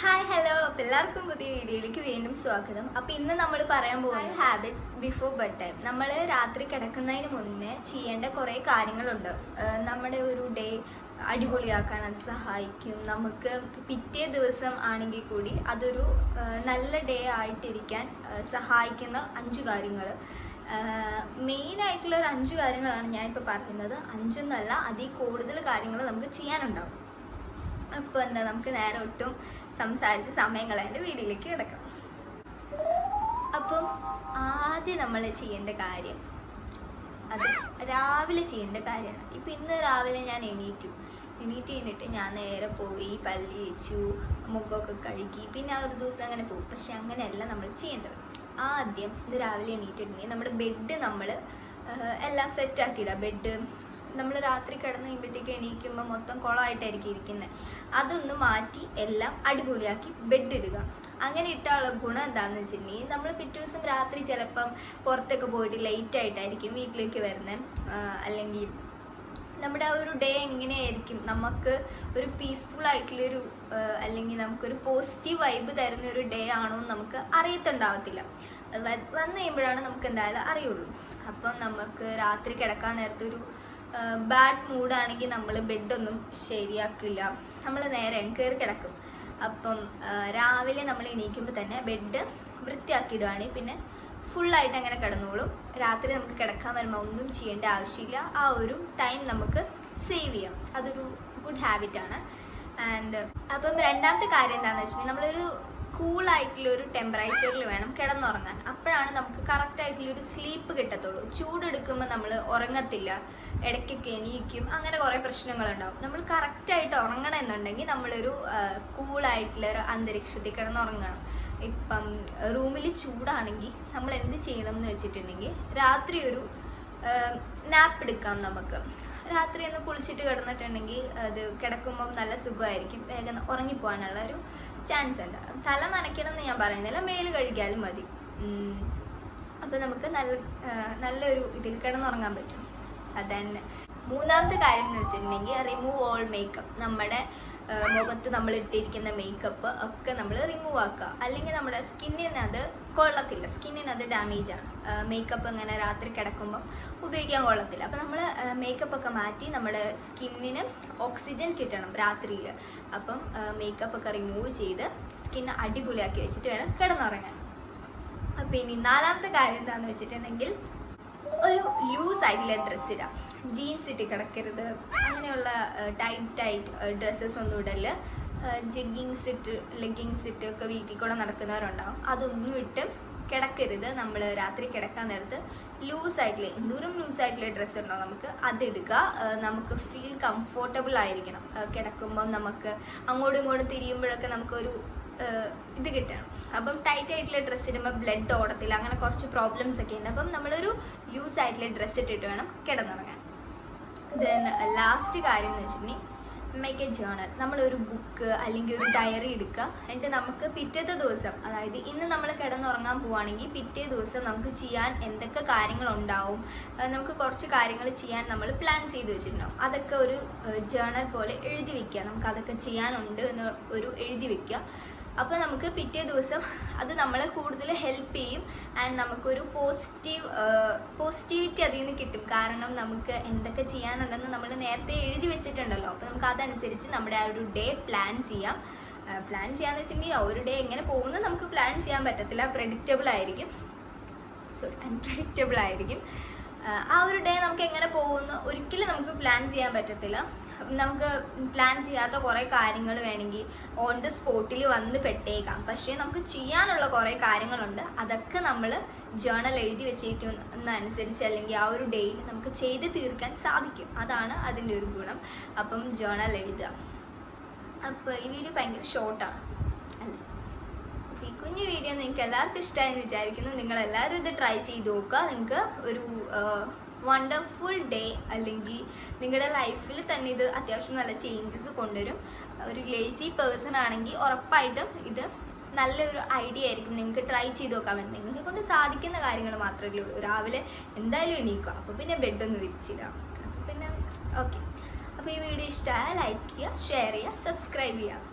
Hi hello, എല്ലാവർക്കും പുതിയ വീഡിയോയിലേക്ക് വീണ്ടും സ്വാഗതം. അപ്പോൾ ഇന്ന് നമ്മൾ പറയാൻ പോകുന്ന ഹാബിറ്റ്സ് ബിഫോർ ബെഡ് ടൈം. നമ്മൾ രാത്രി കിടക്കുന്നതിന് മുന്നേ ചെയ്യേണ്ട കുറേ കാര്യങ്ങളുണ്ട്. നമ്മുടെ ഒരു ഡേ അടിപൊളിയാക്കാൻ അത് സഹായിക്കും. നമുക്ക് പിറ്റേ ദിവസം ആണെങ്കിൽ കൂടി അതൊരു നല്ല ഡേ ആയിട്ടിരിക്കാൻ സഹായിക്കുന്ന 5 കാര്യങ്ങൾ. മെയിനായിട്ടുള്ള ഒരു 5 കാര്യങ്ങളാണ് ഞാനിപ്പോൾ പറയുന്നത്. 5 എന്നല്ല, അതിൽ കൂടുതൽ കാര്യങ്ങൾ നമുക്ക് ചെയ്യാനുണ്ടാവും. അപ്പോൾ എന്താ, നമുക്ക് നേരെ ഒട്ടും സംസാരിച്ച് സമയം കളയാണ്ട് വീഡിയോയിലേക്ക് കിടക്കാം. അപ്പം ആദ്യം നമ്മൾ ചെയ്യേണ്ട കാര്യം, അത് രാവിലെ ചെയ്യേണ്ട കാര്യമാണ്. ഇപ്പം ഇന്ന് രാവിലെ ഞാൻ എണീറ്റ് കഴിഞ്ഞിട്ട് ഞാൻ നേരെ പോയി പല്ല് തേച്ചു, മുഖമൊക്കെ കഴുകി, പിന്നെ ആ ഒരു ദിവസം അങ്ങനെ പോകും. പക്ഷെ അങ്ങനെയല്ല നമ്മൾ ചെയ്യേണ്ടത്. ആദ്യം ഇന്ന് രാവിലെ എണീറ്റിട്ടുണ്ടെങ്കിൽ നമ്മുടെ ബെഡ് നമ്മൾ എല്ലാം സെറ്റാക്കിയിടുക. ബെഡ് നമ്മൾ രാത്രി കിടന്ന് കഴിയുമ്പോഴത്തേക്ക് എണീക്കുമ്പോൾ മൊത്തം കുളമായിട്ടായിരിക്കും ഇരിക്കുന്നത്. അതൊന്ന് മാറ്റി എല്ലാം അടിപൊളിയാക്കി ബെഡ് ഇടുക. അങ്ങനെ ഇട്ടാനുള്ള ഗുണം എന്താണെന്ന് വെച്ചിട്ടുണ്ടെങ്കിൽ നമ്മൾ പിറ്റേ ദിവസം രാത്രി ചിലപ്പം പുറത്തൊക്കെ പോയിട്ട് ലേറ്റ് ആയിട്ടായിരിക്കും വീട്ടിലേക്ക് വരുന്നത്. അല്ലെങ്കിൽ നമ്മുടെ ആ ഒരു ഡേ എങ്ങനെയായിരിക്കും, നമുക്ക് ഒരു പീസ്ഫുൾ ആയിട്ടുള്ളൊരു അല്ലെങ്കിൽ നമുക്കൊരു പോസിറ്റീവ് വൈബ് തരുന്ന ഒരു ഡേ ആണോ എന്ന് നമുക്ക് അറിയത്തുണ്ടാവത്തില്ല. അത് വന്നു കഴിയുമ്പോഴാണ് നമുക്ക് എന്തായാലും അറിയുള്ളൂ. അപ്പം നമുക്ക് രാത്രി കിടക്കാൻ നേരത്തൊരു ബാഡ് മൂഡാണെങ്കിൽ നമ്മൾ ബെഡൊന്നും ശരിയാക്കില്ല, നമ്മൾ നേരെ കയറി കിടക്കും. അപ്പം രാവിലെ നമ്മൾ എണീക്കുമ്പോൾ തന്നെ ബെഡ് വൃത്തിയാക്കിയിടുകയാണെങ്കിൽ പിന്നെ ഫുള്ളായിട്ട് അങ്ങനെ കിടന്നോളും. രാത്രി നമുക്ക് കിടക്കാൻ വരുമ്പോൾ ഒന്നും ചെയ്യേണ്ട ആവശ്യമില്ല. ആ ഒരു ടൈം നമുക്ക് സേവ് ചെയ്യാം. അതൊരു ഗുഡ് ഹാബിറ്റാണ്. ആൻഡ് അപ്പം രണ്ടാമത്തെ കാര്യം എന്താണെന്ന് വെച്ചിട്ടുണ്ടെങ്കിൽ നമ്മളൊരു കൂളായിട്ടുള്ളൊരു ടെമ്പറേച്ചറിൽ വേണം കിടന്നുറങ്ങാൻ. അപ്പോഴാണ് നമുക്ക് കറക്റ്റായിട്ടുള്ളൊരു സ്ലീപ്പ് കിട്ടത്തുള്ളൂ. ചൂടെടുക്കുമ്പോൾ നമ്മൾ ഉറങ്ങത്തില്ല, ഇടയ്ക്കൊക്കെ എണീക്കും, അങ്ങനെ കുറേ പ്രശ്നങ്ങളുണ്ടാവും. നമ്മൾ കറക്റ്റായിട്ട് ഉറങ്ങണം എന്നുണ്ടെങ്കിൽ നമ്മളൊരു കൂളായിട്ടുള്ളൊരു അന്തരീക്ഷത്തിൽ കിടന്നുറങ്ങണം. ഇപ്പം റൂമിൽ ചൂടാണെങ്കിൽ നമ്മൾ എന്ത് ചെയ്യണം എന്ന് വെച്ചിട്ടുണ്ടെങ്കിൽ രാത്രി ഒരു നാപ്പ് എടുക്കാം. നമുക്ക് രാത്രി ഒന്ന് കുളിച്ചിട്ട് കിടന്നിട്ടുണ്ടെങ്കിൽ അത് കിടക്കുമ്പം നല്ല സുഖമായിരിക്കും. വേഗം ഉറങ്ങിപ്പോകാനുള്ള ഒരു ചാൻസ് ഉണ്ട്. തല നനയ്ക്കണം എന്ന് ഞാൻ പറയുന്നില്ല, മേല് കഴുകിയാലും മതി. അപ്പം നമുക്ക് നല്ലൊരു ഇതിൽ കിടന്നുറങ്ങാൻ പറ്റും. അതന്നെ. മൂന്നാമത്തെ കാര്യം എന്ന് വെച്ചിട്ടുണ്ടെങ്കിൽ റിമൂവ് ഓൾ മേക്കപ്പ്. നമ്മുടെ മുഖത്ത് നമ്മൾ ഇട്ടിരിക്കുന്ന മേക്കപ്പ് ഒക്കെ നമ്മൾ റിമൂവ് ആക്കുക. അല്ലെങ്കിൽ നമ്മുടെ സ്കിന്നിനത് കൊള്ളത്തില്ല, സ്കിന്നിനത് ഡാമേജാണ്. മേക്കപ്പ് ഇങ്ങനെ രാത്രി കിടക്കുമ്പം ഉപയോഗിക്കാൻ കൊള്ളത്തില്ല. അപ്പം നമ്മൾ മേക്കപ്പ് ഒക്കെ മാറ്റി നമ്മുടെ സ്കിന്നിന് ഓക്സിജൻ കിട്ടണം രാത്രിയിൽ. അപ്പം മേക്കപ്പ് ഒക്കെ റിമൂവ് ചെയ്ത് സ്കിന്ന് അടിപൊളിയാക്കി വെച്ചിട്ട് വേണം കിടന്നുറങ്ങാൻ. അപ്പം ഇനി നാലാമത്തെ കാര്യം എന്താണെന്ന് വെച്ചിട്ടുണ്ടെങ്കിൽ ഒരു ലൂസ് ആയിട്ടുള്ള ഡ്രസ്സ് ഇടാം. ജീൻസ് ഇട്ട് കിടക്കരുത്. അങ്ങനെയുള്ള ടൈറ്റ് ഡ്രസ്സസ് ഒന്നും ഇടല്. ലെഗിങ്സ് ഇട്ട് ഒക്കെ വീട്ടിൽ കൂടെ നടക്കുന്നവരുണ്ടാവും. അതൊന്നും ഇട്ട് കിടക്കരുത്. നമ്മൾ രാത്രി കിടക്കാൻ നേരത്ത് ലൂസായിട്ടുള്ള, എന്തോരം ലൂസായിട്ടുള്ള ഡ്രസ്സ് ഉണ്ടോ നമുക്ക് അതിടുക. നമുക്ക് ഫീൽ കംഫോർട്ടബിൾ ആയിരിക്കണം. കിടക്കുമ്പം നമുക്ക് അങ്ങോട്ടും ഇങ്ങോട്ടും തിരിയുമ്പോഴൊക്കെ നമുക്കൊരു ഇത് കിട്ടണം. അപ്പം ടൈറ്റ് ആയിട്ടുള്ള ഡ്രസ്സ് ഇടുമ്പോൾ ബ്ലഡ് ഓടത്തില്ല, അങ്ങനെ കുറച്ച് പ്രോബ്ലംസ് ഒക്കെ ഉണ്ട്. അപ്പം നമ്മളൊരു ലൂസ് ആയിട്ടുള്ള ഡ്രസ്സ് ഇട്ടിട്ട് വേണം കിടന്നുറങ്ങാൻ. ദെൻ ലാസ്റ്റ് കാര്യം എന്ന് വെച്ചിട്ടുണ്ടെങ്കിൽ മേക്ക് എ ജേണൽ. നമ്മളൊരു ബുക്ക് അല്ലെങ്കിൽ ഒരു ഡയറി എടുക്കുക. എന്നിട്ട് നമുക്ക് പിറ്റത്തെ ദിവസം, അതായത് ഇന്ന് നമ്മൾ കിടന്നുറങ്ങാൻ പോവുകയാണെങ്കിൽ പിറ്റേ ദിവസം നമുക്ക് ചെയ്യാൻ എന്തൊക്കെ കാര്യങ്ങളുണ്ടാവും, നമുക്ക് കുറച്ച് കാര്യങ്ങൾ ചെയ്യാൻ നമ്മൾ പ്ലാൻ ചെയ്ത് വെച്ചിട്ടുണ്ടാവും. അതൊക്കെ ഒരു ജേണൽ പോലെ എഴുതി വെക്കുക. നമുക്ക് അതൊക്കെ ചെയ്യാനുണ്ട് എന്ന് ഒരു എഴുതി വെക്കുക. അപ്പോൾ നമുക്ക് പിറ്റേ ദിവസം അത് നമ്മളെ കൂടുതൽ ഹെൽപ്പ് ചെയ്യും. ആൻഡ് നമുക്കൊരു പോസിറ്റിവിറ്റി അതിൽ നിന്ന് കിട്ടും. കാരണം നമുക്ക് എന്തൊക്കെ ചെയ്യാനുണ്ടെന്ന് നമ്മൾ നേരത്തെ എഴുതി വെച്ചിട്ടുണ്ടല്ലോ. അപ്പോൾ നമുക്ക് അതനുസരിച്ച് നമ്മുടെ ആ ഒരു ഡേ പ്ലാൻ ചെയ്യാന്ന് വെച്ചിട്ടുണ്ടെങ്കിൽ ആ ഒരു ഡേ എങ്ങനെ പോകുന്നത് നമുക്ക് പ്ലാൻ ചെയ്യാൻ പറ്റത്തില്ല. അൺപ്രെഡിക്റ്റബിൾ ആയിരിക്കും. ആ ഒരു ഡേ നമുക്ക് എങ്ങനെ പോകുന്നു ഒരിക്കലും നമുക്ക് പ്ലാൻ ചെയ്യാൻ പറ്റത്തില്ല. നമുക്ക് പ്ലാൻ ചെയ്യാത്ത കുറേ കാര്യങ്ങൾ വേണമെങ്കിൽ ഓൺ ദ സ്പോട്ടിൽ വന്ന് പെട്ടേക്കാം. പക്ഷേ നമുക്ക് ചെയ്യാനുള്ള കുറേ കാര്യങ്ങളുണ്ട്. അതൊക്കെ നമ്മൾ ജേണൽ എഴുതി വെച്ചിരിക്കുന്നതനുസരിച്ച് അല്ലെങ്കിൽ ആ ഒരു ഡേയിൽ നമുക്ക് ചെയ്ത് തീർക്കാൻ സാധിക്കും. അതാണ് അതിൻ്റെ ഒരു ഗുണം. അപ്പം ജേണൽ എഴുതുക. അപ്പോൾ ഈ വീഡിയോ ഭയങ്കര ഷോർട്ടാണ് അല്ലേ? ഈ കുഞ്ഞു വീഡിയോ നിങ്ങൾക്ക് എല്ലാവർക്കും ഇഷ്ടമായെന്ന് വിചാരിക്കുന്നു. നിങ്ങളെല്ലാവരും ഇത് ട്രൈ ചെയ്ത് നോക്കുക. നിങ്ങൾക്ക് ഒരു വണ്ടർഫുൾ ഡേ, അല്ലെങ്കിൽ നിങ്ങളുടെ ലൈഫിൽ തന്നെ ഇത് അത്യാവശ്യം നല്ല ചേഞ്ചസ് കൊണ്ടുവരും. ഒരു ലേസി പേഴ്സൺ ആണെങ്കിൽ ഉറപ്പായിട്ടും ഇത് നല്ലൊരു ഐഡിയ ആയിരിക്കും. നിങ്ങൾക്ക് ട്രൈ ചെയ്ത് നോക്കാൻ പറ്റും. നിങ്ങളെ കൊണ്ട് സാധിക്കുന്ന കാര്യങ്ങൾ മാത്രമേ ഉള്ളൂ. രാവിലെ എന്തായാലും എണീക്കുക, അപ്പോൾ പിന്നെ ബെഡൊന്ന് വിരിച്ചിടാം. അപ്പോൾ പിന്നെ ഓക്കെ. അപ്പോൾ ഈ വീഡിയോ ഇഷ്ടമായാൽ ലൈക്ക് ചെയ്യുക, ഷെയർ ചെയ്യുക, സബ്സ്ക്രൈബ് ചെയ്യുക.